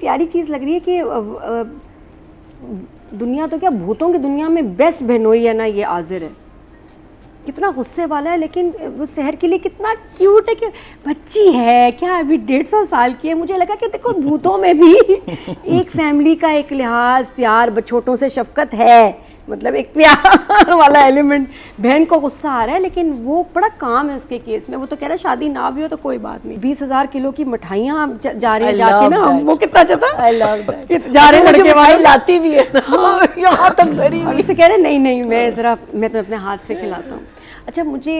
प्यारी चीज़ लग रही है कि दुनिया तो क्या, भूतों की दुनिया में बेस्ट बहनोई है ना ये आज़िर है। कितना गुस्से वाला है, लेकिन वो शहर के लिए कितना क्यूट है कि बच्ची है क्या, अभी 150 साल की है। मुझे लगा कि देखो भूतों में भी एक फैमिली का एक लिहाज, प्यार, छोटों से शफकत है, मतलब एक प्यार वाला एलिमेंट। बहन को गुस्सा आ रहा है लेकिन वो बड़ा काम है उसके केस में। वो तो कह रहा है शादी ना भी हो तो कोई बात नहीं। 20,000 किलो की मिठाइयाँ जा रही है जाके ना, वो कितना अच्छा था। I love that. जा रहे लड़के वाले लाती भी है यहाँ तक भरी हुई। उससे कह रहे नहीं मैं तो अपने हाथ से खिलाता हूँ। अच्छा, मुझे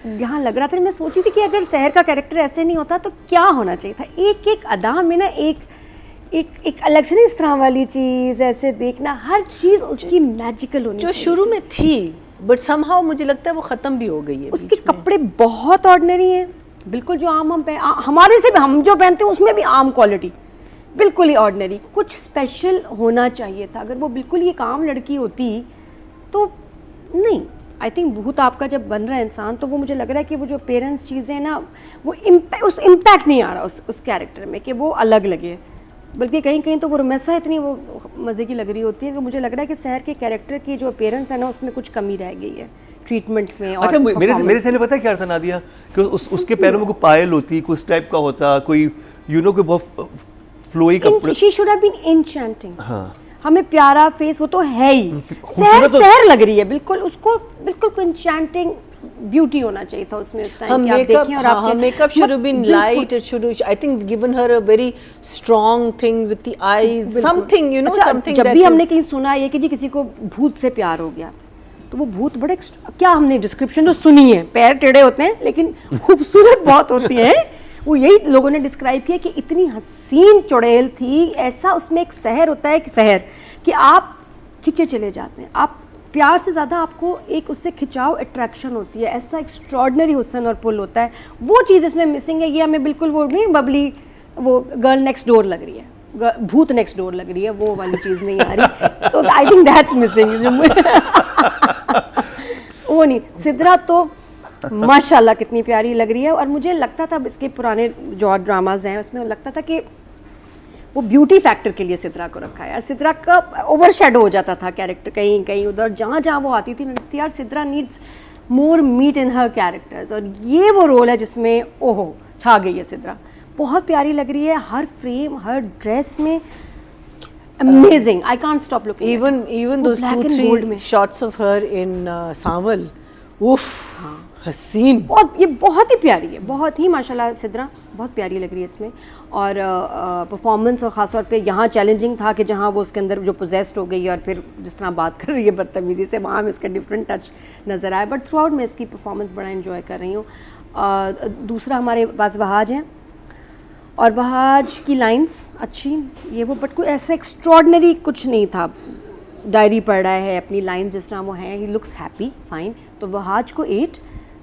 यहाँ लग रहा था, मैं सोची थी कि अगर शहर का कैरेक्टर ऐसे नहीं होता तो क्या होना चाहिए था। एक एक अदा में ना एक अलग से इस तरह वाली चीज़, ऐसे देखना हर चीज़ उसकी मैजिकल होनी जो शुरू में थी, बट समहाउ मुझे लगता है वो ख़त्म भी हो गई है। उसके कपड़े बहुत ऑर्डिनरी हैं, बिल्कुल जो आम हमारे से भी हम जो पहनते हैं उसमें भी आम क्वालिटी, बिल्कुल ही ऑर्डिनरी। कुछ स्पेशल होना चाहिए था। अगर वो बिल्कुल ही एक आम लड़की होती तो नहीं। आई थिंक भूत आपका जब बन रहा है इंसान, तो वो मुझे लग रहा है कि वो जो पेरेंट्स चीज़ें हैं ना, वो उस इम्पैक्ट नहीं आ रहा उस कैरेक्टर में कि वो अलग लगे। बल्कि कहीं कहीं तो वो रमेसा इतनी वो मज़े की लग रही होती है कि मुझे लग रहा है कि शहर के कैरेक्टर की जो अपीयरेंस है ना, उसमें कुछ कमी रह गई है ट्रीटमेंट में। अच्छा, मेरे से पता है क्या था नादिया, कि उसके पैरों में कोई पायल होती, कुछ टाइप का होता, कोई कोई बहुत फ्लोई कपड़े। She should have been enchanting. हाँ, हमें प्यारा फेस वो तो है ही, शहर लग रही है बिल्कुल, उसको बिल्कुल एन्चेंटिंग ब्यूटी होना चाहिए था उसमें उस टाइम कि आप देखें। और आपके makeup should have been light, it should, I think, given her a very strong thing with the eyes, something, you know, something. जब भी हमने कहीं सुना है कि जी किसी को भूत से प्यार हो गया, तो वो भूत बड़े, क्या हमने डिस्क्रिप्शन तो सुनी है, पैर टेढ़े होते हैं लेकिन खूबसूरत बहुत होती है। वो यही लोगों ने डिस्क्राइब किया कि इतनी हसीन चुड़ैल थी। ऐसा उसमें एक शहर होता है, कि शहर कि आप खिंचे चले जाते हैं, आप प्यार से ज़्यादा आपको एक उससे खिंचाव, अट्रैक्शन होती है। ऐसा एक्स्ट्रॉर्डनरी हुस्न और पुल होता है। वो चीज़ इसमें मिसिंग है। ये हमें बिल्कुल वो नहीं बबली, वो गर्ल नेक्स्ट डोर लग रही है, भूत नेक्स्ट डोर लग रही है, वो वाली चीज़ नहीं आ रही। तो आई थिंक दैट्स मिसिंग। वो नहीं, सिद्रा तो माशाल्लाह कितनी प्यारी लग रही है। और मुझे लगता था इसके पुराने जो ड्रामाज हैं उसमें लगता था कि वो ब्यूटी फैक्टर के लिए सिद्रा को रखा है। सिद्रा का ओवर शेडो हो जाता था कैरेक्टर कहीं कहीं उधर, जहाँ जहाँ वो आती थी लगती यार Sidra needs more meat in her characters. और ये वो रोल है जिसमें ओहो छा गई है सिद्रा। बहुत प्यारी लग रही है, हर फ्रेम, हर ड्रेस में amazing. I can't stop looking. Even those 2-3 shots of her in सांवल, उफ, हसीन। और ये बहुत ही प्यारी है, बहुत ही माशाल्लाह सिद्रा बहुत प्यारी लग रही है इसमें। और परफॉर्मेंस और ख़ास तौर पे यहाँ चैलेंजिंग था कि जहाँ वो उसके अंदर जो पोजेस्ड हो गई और फिर जिस तरह बात कर रही है बदतमीज़ी से, वहाँ में इसका डिफरेंट टच नज़र आया। बट थ्रू आउट मैं इसकी परफॉर्मेंस बड़ा इन्जॉय कर रही हूँ। दूसरा हमारे पास वहाज हैं, और वहाज की लाइंस अच्छी ये वो, बट कोई ऐसा एक्स्ट्रॉर्डनरी कुछ नहीं था। डायरी पढ़ रहा है, अपनी लाइन जिस तरह वो हैं, ही लुक्स हैप्पी, फाइन। तो वहाज को 8।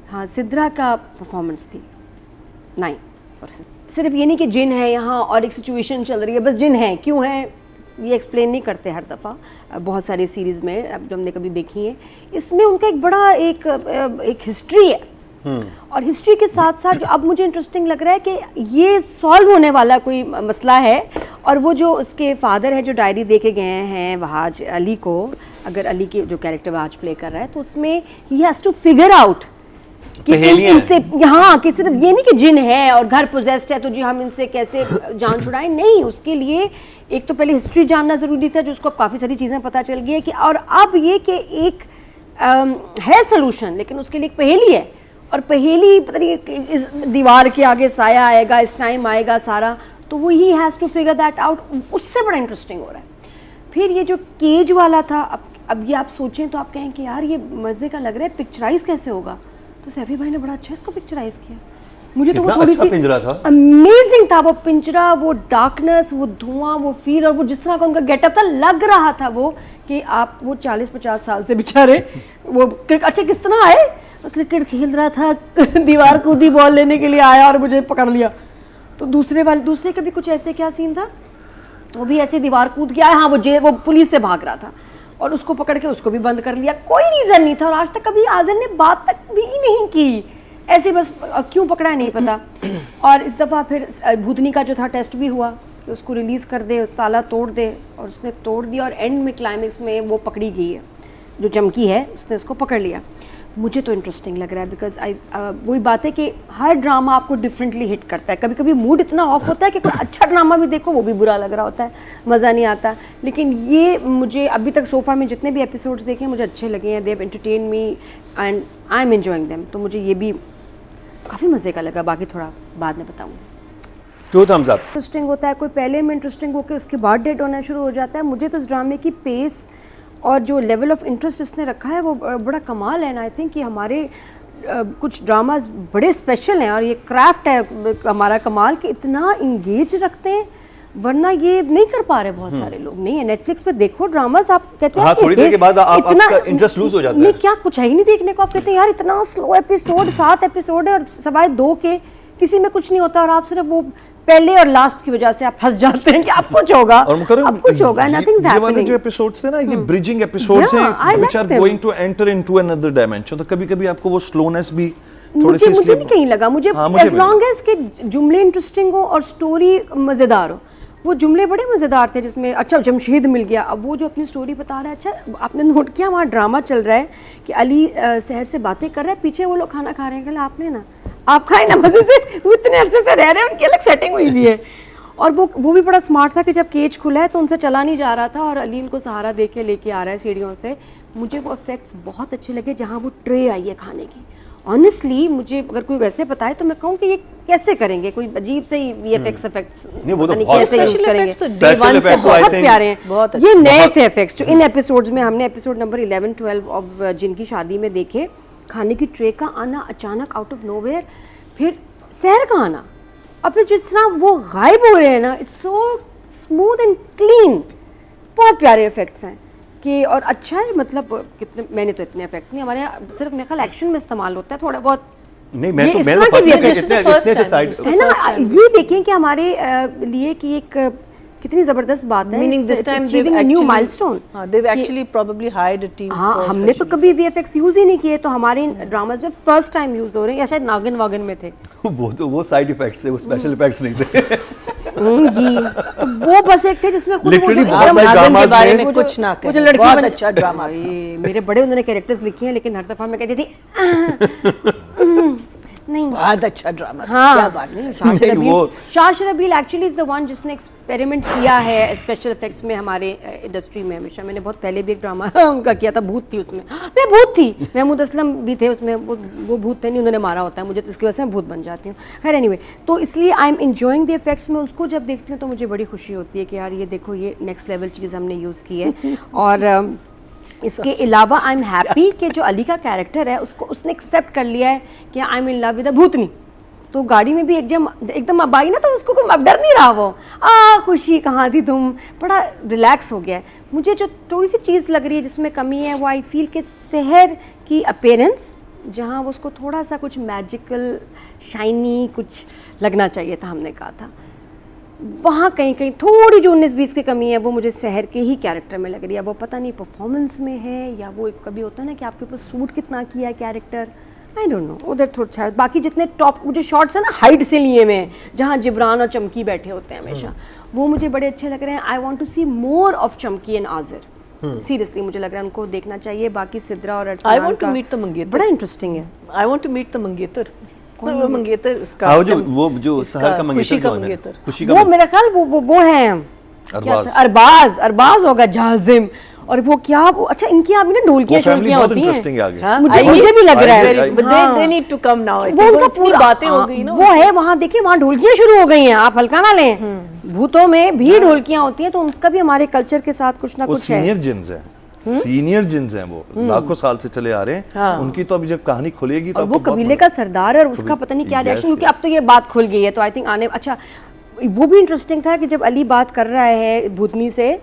हाँ, सिद्रा का परफॉर्मेंस थी 9। और सिर्फ ये नहीं कि जिन है यहाँ और एक सिचुएशन चल रही है, बस जिन है, क्यों है ये एक्सप्लेन नहीं करते हर दफ़ा बहुत सारी सीरीज़ में, अब जो हमने कभी देखी है। इसमें उनका एक बड़ा एक हिस्ट्री है। और हिस्ट्री के साथ साथ जो अब मुझे इंटरेस्टिंग लग रहा है कि ये सॉल्व होने वाला कोई मसला है। और वो जो उसके फादर है जो डायरी दे के गए हैं वहाज अली को, अगर अली के जो कैरेक्टर वहाज प्ले कर रहा है, तो उसमें ही हैज़ टू फिगर आउट कि इनसे, हाँ, कि सिर्फ ये नहीं कि जिन है और घर पोजेस्ड है तो जी हम इनसे कैसे जान छुड़ाएं। नहीं, उसके लिए एक तो पहले हिस्ट्री जानना ज़रूरी था, जो उसको काफ़ी सारी चीज़ें पता चल गई है कि, और अब ये कि एक है सोल्यूशन, लेकिन उसके लिए एक पहेली है। और पहेली पता नहीं इस दीवार के आगे साया आएगा, इस टाइम आएगा सारा, तो वो ही has to figure that out. उससे बड़ा इंटरेस्टिंग हो रहा है। फिर ये जो केज वाला था, अब ये आप सोचें तो आप कहें कि यार ये मज़े का लग रहा है, पिक्चराइज कैसे होगा? तो सैफी भाई ने बड़ा अच्छा इसको पिक्चराइज किया। मुझे तो वो थोड़ी सी पिंजरा था, अमेजिंग था वो पिंजरा, वो डार्कनेस, वो धुआं, वो फील, और वो जिस तरह का उनका गेटअप था, लग रहा था वो कि आप वो 40-50 साल से बेचारे वो अच्छा किस तरह आए, क्रिकेट खेल रहा था, दीवार कूदी बॉल लेने के लिए आया और मुझे पकड़ लिया। तो दूसरे का भी कुछ ऐसे क्या सीन था, वो भी ऐसे दीवार कूद के आया। हाँ, वो पुलिस से भाग रहा था और उसको पकड़ के उसको भी बंद कर लिया। कोई रीज़न नहीं था, और आज तक कभी आज़िर ने बात तक भी नहीं की, ऐसे बस क्यों पकड़ा है नहीं पता। और इस दफ़ा फिर भूतनी का जो था टेस्ट भी हुआ कि उसको रिलीज़ कर दे, ताला तोड़ दे, और उसने तोड़ दिया और एंड में क्लाइमेक्स में वो पकड़ी गई है, जो चमकी है उसने उसको पकड़ लिया। मुझे तो इंटरेस्टिंग लग रहा है बिकॉज वही बात है कि हर ड्रामा आपको डिफरेंटली हिट करता है। कभी कभी मूड इतना ऑफ होता है कि कोई अच्छा ड्रामा भी देखो वो भी बुरा लग रहा होता है, मज़ा नहीं आता। लेकिन ये मुझे अभी तक सोफा में जितने भी एपिसोड्स देखे हैं मुझे अच्छे लगे हैं, they have entertain me and I am enjoying them. तो मुझे ये भी काफ़ी मज़े का लगा, बाकी थोड़ा बाद में बताऊँगी। 2 thumbs up। इंटरेस्टिंग होता है, कोई पहले में इंटरेस्टिंग होकर उसके बाद डेड होना शुरू हो जाता है। मुझे तो इस ड्रामे की पेस और जो लेवल ऑफ इंटरेस्ट इसने रखा है वो बड़ा कमाल है। एंड आई थिंक कि हमारे कुछ ड्रामाज बड़े स्पेशल हैं और ये क्राफ्ट है हमारा कमाल कि इतना इंगेज रखते हैं, वरना ये नहीं कर पा रहे बहुत सारे लोग। नहीं है नेटफ्लिक्स पे देखो ड्रामास, आप कहते हैं हाँ, थोड़ी देर के बाद आपका इंटरेस्ट लूज हो जाता है। नहीं, क्या कुछ है ही नहीं देखने को। आप कहते हैं यार इतना स्लो एपिसोड, 7 एपिसोड है और सवाए 2 के, किसी में कुछ नहीं होता और आप सिर्फ वो पहले और लास्ट की वजह से आप फंस जाते हैं कि अब कुछ होगा, अब कुछ होगा, नथिंग्स ये वाले हैपनिंग। जो एपिसोड्स हैं ना, ये ब्रिजिंग एपिसोड्स Yeah, I हैं like which are them. Going to enter into another dimension. तो कभी-कभी आपको वो स्लोनेस भी थोड़ी मुझे सी मुझे नहीं कहीं लगा। मुझे हाँ, मुझे एज भी लॉन्ग एज के जुमले इंटरेस्टिंग हो और स्टोरी मज़ेदार हो। वो जुमले बड़े मज़ेदार थे जिसमें अच्छा जमशेद मिल गया, अब वो जो अपनी स्टोरी बता रहा है। अच्छा आपने नोट किया वहाँ ड्रामा चल रहा है कि अली शहर से बातें कर रहा है, पीछे वो लोग खाना खा रहे हैं। कहला आपने ना, आप खाए ना मज़े से, वो इतने अरसे से रह रहे हैं, उनकी अलग सेटिंग हुई हुई है। और वो भी बड़ा स्मार्ट था कि जब केज खुला है तो उनसे चला नहीं जा रहा था और अली इनको सहारा दे के लेके आ रहा है सीढ़ियों से। मुझे वो इफेक्ट्स बहुत अच्छे लगे जहाँ वो ट्रे आई है खाने की। ऑनेस्टली मुझे अगर कोई वैसे बताए तो मैं कहूँ कि ये कैसे करेंगे, कोई अजीब से ही VFX इफेक्ट्स नहीं, वो तो पता नहीं बहुत कैसे यूज special करेंगे। effects तो Day special one से effects तो I बहुत think प्यारे हैं, बहुत ये नए थे इफेक्ट्स जो इन एपिसोड्स में हमने एपिसोड नंबर 11, 12 ऑफ जिनकी शादी में देखे। खाने की ट्रे का आना अचानक आउट ऑफ नोवेयर, फिर शहर का आना, और फिर जिस तरह वो गायब हो रहे हैं ना, it's so smooth and clean. बहुत प्यारे इफेक्ट्स हैं कि, और अच्छा है मतलब कितने, मैंने तो इतने इफेक्ट नहीं, हमारे यहाँ सिर्फ मेरे ख्याल एक्शन में इस्तेमाल होता है थोड़ा बहुत। नहीं, मैं ये तो इस मैं तरह तो की फर्स्ट में VFX इतने first इतने time, साइड it's the है ना। first time. ये देखें कि हमारे लिए कि एक कितनी जबरदस्त बात है। Meaning this It's time achieving they've a new actually- milestone. हाँ, they've कि- actually probably hired a team हाँ, for हमने तो special कभी VFX यूज ही नहीं किए, तो हमारे ड्रामाज में फर्स्ट टाइम यूज हो रहे हैं, या शायद नागिन वागिन में थे। वो तो वो साइड इफेक्ट्स थे, वो स्पेशल इफेक्ट्स नहीं थे। जी, तो वो बस एक थे जिसमें खुद Literally वो जो बहुत एकदम सारे नागिन के dramas बारे में- वो जो- कुछ ना वो जो करें, लड़की बहुत बन- अच्छा ड्रामा था। ये मेरे बड़े उन्होंने कैरेक्टर्स लिखे हैं, लेकिन हर दफा मैं कहती थी नहीं। बहुत अच्छा ड्रामा था, हाँ, क्या बात नहीं, वो- Shah Sharbil actually is the one जिसने एक्सपेरिमेंट किया है स्पेशल इफेक्ट्स में हमारे इंडस्ट्री में हमेशा। मैंने बहुत पहले भी एक ड्रामा उनका किया था, भूत थी उसमें, मैं भूत थी, महमूद असलम भी थे उसमें, वो भूत थे नहीं, उन्होंने मारा होता है मुझे, तो इसकी वजह से मैं भूत बन जाती हूँ। खैर एनीवे, तो इसलिए I am enjoying the effects में उसको जब देखती हूँ तो मुझे बड़ी खुशी होती है कि यार ये देखो ये नेक्स्ट लेवल चीज़ हमने यूज़ की है। और इसके अलावा आई एम हैप्पी कि जो अली का कैरेक्टर है उसको उसने एक्सेप्ट कर लिया है कि I am in love with a भूतनी। तो गाड़ी में भी एकदम अब आई ना, तो उसको अब डर नहीं रहा, वो खुशी कहाँ थी तुम, बड़ा रिलैक्स हो गया है। मुझे जो थोड़ी सी चीज़ लग रही है जिसमें कमी है वो आई फील कि शहर की अपीयरेंस, जहाँ वो उसको थोड़ा सा कुछ मैजिकल शाइनी कुछ लगना चाहिए था, हमने कहा था, वहाँ कहीं कहीं थोड़ी जो 19-20 की कमी है वो मुझे शहर के ही कैरेक्टर में लग रही है। वो पता नहीं परफॉर्मेंस में है या वो कभी होता है ना कि आपके ऊपर सूट कितना किया है कैरेक्टर, आई डोंट नो, उधर थोड़ा शायद। बाकी जितने टॉप जो शॉट्स हैं ना हाइट से लिए हुए हैं, जहाँ जिब्रान और चमकी बैठे होते हैं हमेशा, वो मुझे बड़े अच्छे लग रहे हैं। I want to see more of Chamki and Ajir. Seriously मुझे लग रहा है उनको देखना चाहिए। बाकी सिद्रा और I अरसलान want to का meet the मंगेतर. बड़ा इंटरेस्टिंग है। I want to meet the मंगेतर। वो मंगेतर इसका हाँ, वो जो शहर का मंगेतर खुशी का कौन है? मंगेतर। खुशी का वो मेरा ख्याल वो है अरबाज। अरबाज होगा, जाजिम। और वो क्या अच्छा इनकी यहाँ भी ना ढोलकियाँ वो family शोलकियाँ बहुत होती interesting है हैं। आगे। हाँ, मुझे भी लग रहा है। they need to come now। वो उनका पूरा बातें हो गई ना, वो है वहाँ, देखिए वहाँ ढोलकियाँ शुरू हो गई हैं, आप हल्का ना लें। भूतों में भी ढोलकियाँ होती हैं, तो उनका भी हमारे कल्चर के साथ कुछ ना वो कुछ है। सीनियर जिन्स हैं, सीनियर जिन्स हैं, वो लाखों साल से चले आ रहे हैं। हाँ। उनकी तो अभी जब कहानी खुलेगी तो और वो आपको बहुत कबीले का सरदार है और उसका पता नहीं क्या Yes, रिएक्शन, क्योंकि yes. अब तो ये बात खुल गई है, तो आई थिंक आने अच्छा वो भी इंटरेस्टिंग था कि जब अली बात कर रहा है भूतनी से,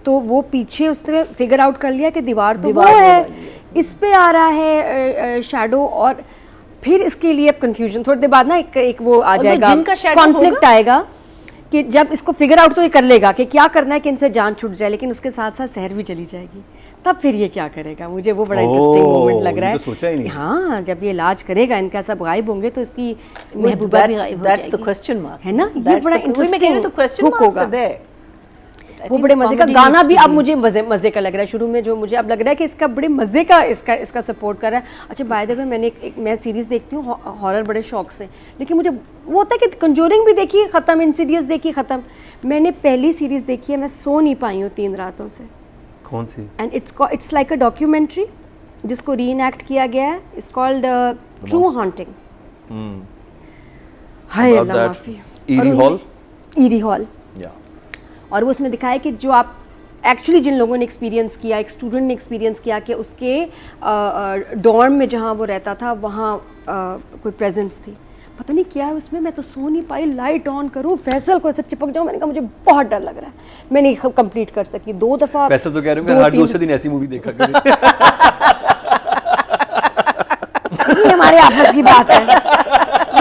तो वो पीछे उसने फिगर आउट कर लिया कि दीवार तो वो है, इस पे आ रहा है शैडो, और फिर इसके लिए अब कंफ्यूजन थोड़ी देर बाद ना एक वो आ जाएगा, जिनका shadow कॉन्फ्लिक्ट आएगा कि जब इसको फिगर आउट तो ये कर लेगा कि क्या करना है कि इनसे जान छूट जाए, लेकिन उसके साथ साथ शहर भी चली जाएगी। तब फिर ये क्या करेगा, मुझे वो बड़ा इंटरेस्टिंग ओह, मोमेंट लग रहा ये है। तो सोचा ही नहीं। हाँ, जब ये इलाज करेगा, इनका सब गायब होंगे तो इसकी महबूबा भी गायब हो That's the जाएगी। question mark. है ना, ये That's बड़ा the- वही मैं कह रही हूँ, तो question इंटरेस्टिंग marks होगा are there. I वो think बड़े the मजे का comedy गाना needs भी to अब be- मुझे मजे का लग रहा है। शुरू में जो मुझे अब लग रहा है कि इसका बड़े मजे का इसका सपोर्ट कर रहा है। अच्छा, बाय द वे मैंने मैं सीरीज देखती हूँ हॉरर बड़े शौक से, लेकिन मुझे वो होता है कि कंजूरिंग भी देखी खत्म, इंसिडियस देखी खत्म। मैंने पहली सीरीज देखी है, मैं सो नहीं पाई हूँ 3 रातों से। कौन सी? And it's like a documentary जिसको री एक्ट किया गया है। It's called true haunting. हाय About अल्लाह that माफी। eerie hall? Eerie hall. और वो उसमें दिखाया कि जो आप एक्चुअली जिन लोगों ने एक्सपीरियंस किया, एक स्टूडेंट ने एक्सपीरियंस किया कि उसके डॉर्म में जहाँ वो रहता था वहाँ कोई प्रेजेंस थी। पता नहीं क्या है उसमें, मैं तो सो नहीं पाई। लाइट ऑन करूँ, फैसल को ऐसे चिपक जाऊँ, मैंने कहा मुझे बहुत डर लग रहा है। मैं नहीं कंप्लीट कर सकी 2 दफ़ा। वैसे तो कह रहे हो हर दूसरे दिन ऐसी मूवी देखा करें। ये हमारे आपस की बात है,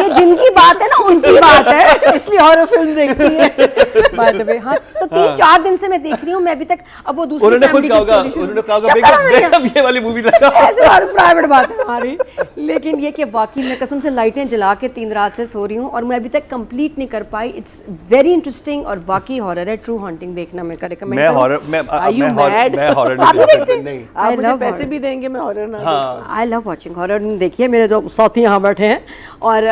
ये जिनकी बात है ना उनकी बात है, इसलिए हॉरर फिल्म देखती है। बाय द वे, हाँ, तो 3-4 दिन से मैं देख रही हूँ। मैं अभी तक अब वो दूसरी उन्होंने खुद family कहा की होगा, story शुरू- उन्होंने कहा चुप होगा, करो ना मैं यार। अब ये वाली मूवी लगा। ऐसे बात प्राइवेट बात है हमारी। लेकिन ये कि वाकई मैं कसम से लाइटें जला के 3 रात से सो रही हूँ और मैं अभी तक कंप्लीट नहीं कर पाई। इट्स वेरी इंटरेस्टिंग और वाकई हॉरर है। ट्रू हॉन्टिंग देखना मैं रिकमेंड मैं हॉरर मैं हॉरर नहीं देख सकता। नहीं, आप I मुझे love पैसे horror. भी देंगे, मैं हॉरर ना हाँ, आई लव वॉचिंग हॉरर। देखिए मेरे जो साथी यहाँ बैठे हैं, और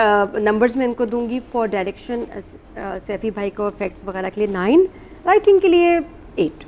नंबर्स मैं इनको दूंगी फॉर डायरेक्शन सैफी भाई को, इफेक्ट्स वगैरह के लिए 9, राइटिंग के लिए 8।